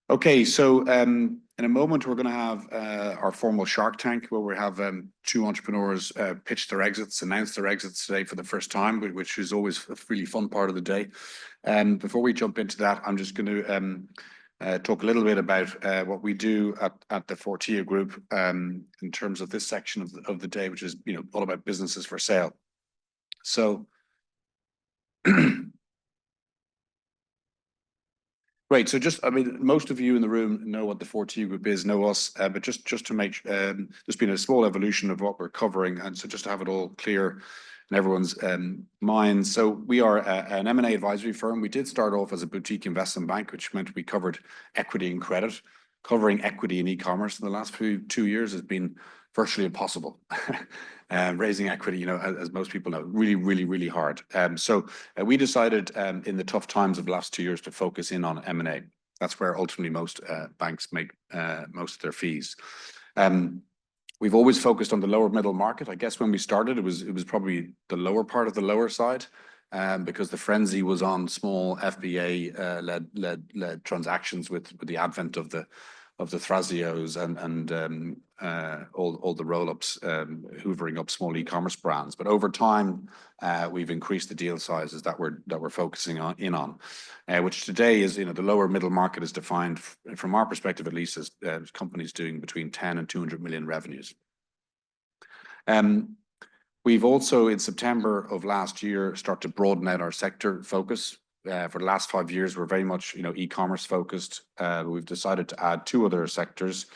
Okay, so in a moment we're going to have our formal Shark Tank, where we have two entrepreneurs pitch their exits, announce their exits today for the first time, which is always a really fun part of the day. Before we jump into that, I'm just going to talk a little bit about what we do at the Fortia Group in terms of this section of the day, which is all about businesses for sale. So. Great. So I mean, most of you in the room know what the Fortia Group is, know us, but just to make, there's been a small evolution of what we're covering, and so just to have it all clear in everyone's minds. So we are an M&A advisory firm. We did start off as a boutique investment bank, which meant we covered equity and credit. Covering equity and e-commerce in the last 2 years has been virtually impossible. Raising equity, as most people know, really, really, really hard. So we decided in the tough times of the last 2 years to focus in on M&A. That's where ultimately most banks make most of their fees. We've always focused on the lower middle market. I guess when we started, it was probably the lower part of the lower side, because the frenzy was on small FBA led transactions with the advent of the Thrazios and all the roll-ups hoovering up small e-commerce brands. But over time, we've increased the deal sizes that we're focusing on, which today is the lower middle market is defined from our perspective at least as companies doing between 10 and 200 million revenues. We've also in September of last year started to broaden out our sector focus. For the last 5 years, we're very much e-commerce focused. We've decided to add 2 other sectors,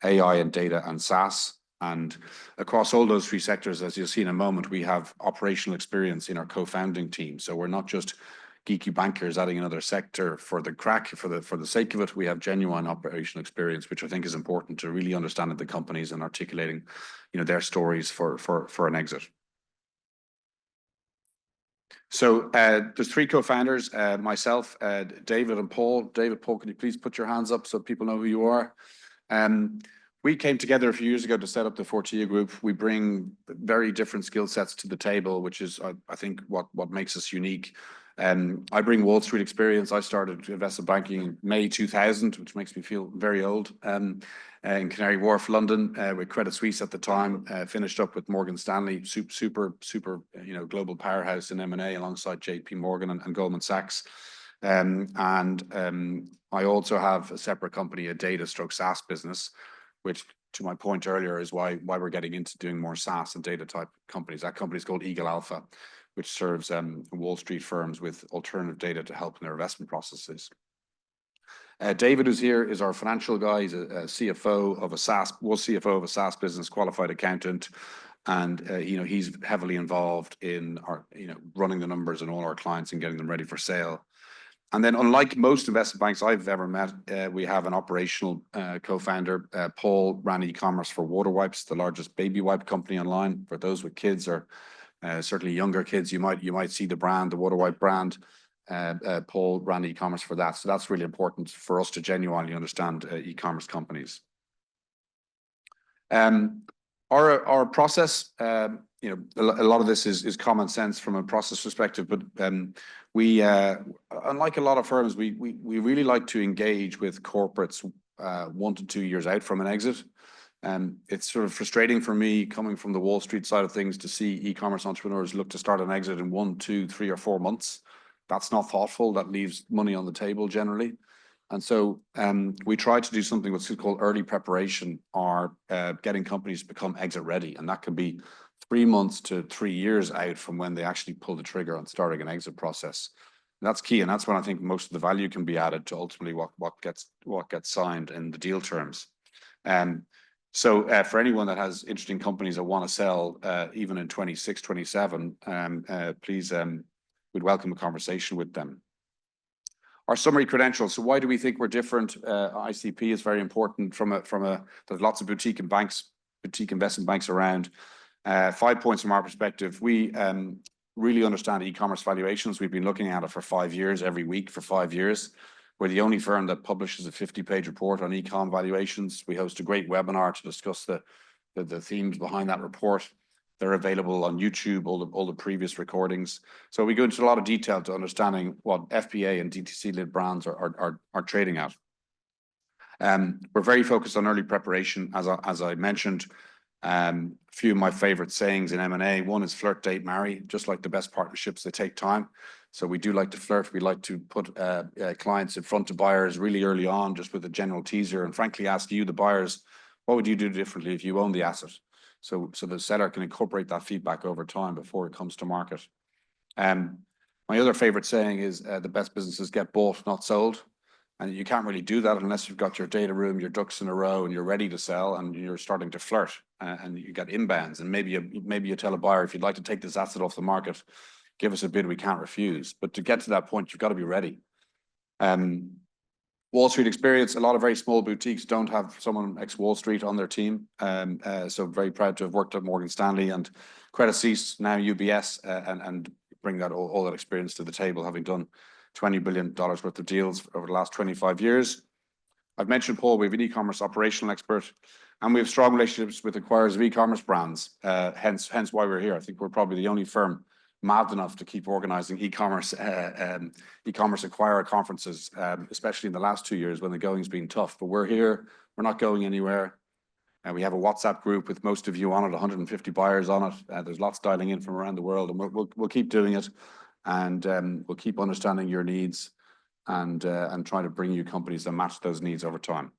AI and data and SaaS. And across all those 3 sectors, as you'll see in a moment, we have operational experience in our co-founding team. So we're not just geeky bankers adding another sector for the crack, for the sake of it. We have genuine operational experience, which I think is important to really understanding the companies and articulating their stories for an exit. So there's 3 co-founders, myself, David and Paul. David, Paul, can you please put your hands up so people know who you are? We came together a few years ago to set up the Fortia Group. We bring very different skill sets to the table, which is, I think, what makes us unique. I bring Wall Street experience. I started investment banking in May 2000, which makes me feel very old, in Canary Wharf, London, with Credit Suisse at the time. Finished up with Morgan Stanley, super global powerhouse in M&A alongside JP Morgan and Goldman Sachs. I also have a separate company, a data stroke SaaS business, which to my point earlier is why we're getting into doing more SaaS and data type companies. That company is called Eagle Alpha, which serves Wall Street firms with alternative data to help in their investment processes. David, who's here, is our financial guy. He's a CFO of a SaaS business, qualified accountant, and he's heavily involved in our running the numbers and all our clients and getting them ready for sale. And then, unlike most investment banks I've ever met, we have an operational co-founder. Paul ran e-commerce for Water Wipes, the largest baby wipe company online. For those with kids or certainly younger kids, you might see the brand, the Water Wipe brand. Paul ran e-commerce for that, so that's really important for us to genuinely understand e-commerce companies. Our process, a lot of this is common sense from a process perspective, but we, unlike a lot of firms, we really like to engage with corporates 1 to 2 years out from an exit. It's sort of frustrating for me coming from the Wall Street side of things to see e-commerce entrepreneurs look to start an exit in 1, 2, 3, or 4 months. That's not thoughtful. That leaves money on the table generally. And so we try to do something what's called early preparation, or getting companies to become exit ready. And that can be 3 months to 3 years out from when they actually pull the trigger on starting an exit process. And that's key. And that's when I think most of the value can be added to ultimately what gets signed in the deal terms. So for anyone that has interesting companies that want to sell, even in 26, 27, please, we'd welcome a conversation with them. Our summary credentials. So why do we think we're different? ICP is very important there's lots of boutique investment banks around. 5 points from our perspective. We really understand e-commerce valuations. We've been looking at it for 5 years, every week for 5 years. We're the only firm that publishes a 50-page report on e-com valuations. We host a great webinar to discuss the themes behind that report. They're available on YouTube, all the previous recordings. So we go into a lot of detail to understanding what FBA and DTC-led brands are trading at. We're very focused on early preparation, as I mentioned. A few of my favorite sayings in M&A. One is flirt, date, marry. Just like the best partnerships, they take time. So we do like to flirt. We like to put clients in front of buyers really early on, just with a general teaser, and frankly ask you, the buyers, what would you do differently if you own the asset? So the seller can incorporate that feedback over time before it comes to market. My other favorite saying is the best businesses get bought, not sold. And you can't really do that unless you've got your data room, your ducks in a row, and you're ready to sell, and you're starting to flirt, and you got inbounds. And maybe you tell a buyer, if you'd like to take this asset off the market, give us a bid we can't refuse. But to get to that point, you've got to be ready. Wall Street experience. A lot of very small boutiques don't have someone ex-Wall Street on their team. So very proud to have worked at Morgan Stanley and Credit Suisse, now UBS, and bring that all that experience to the table, having done $20 billion worth of deals over the last 25 years. I've mentioned, Paul, we have an e-commerce operational expert, and we have strong relationships with acquirers of e-commerce brands. Hence why we're here. I think we're probably the only firm mad enough to keep organizing e-commerce acquirer conferences, especially in the last 2 years when the going's been tough. But we're here. We're not going anywhere. We have a WhatsApp group with most of you on it, 150 buyers on it. There's lots dialing in from around the world, and we'll keep doing it, and we'll keep understanding your needs and try to bring you companies that match those needs over time.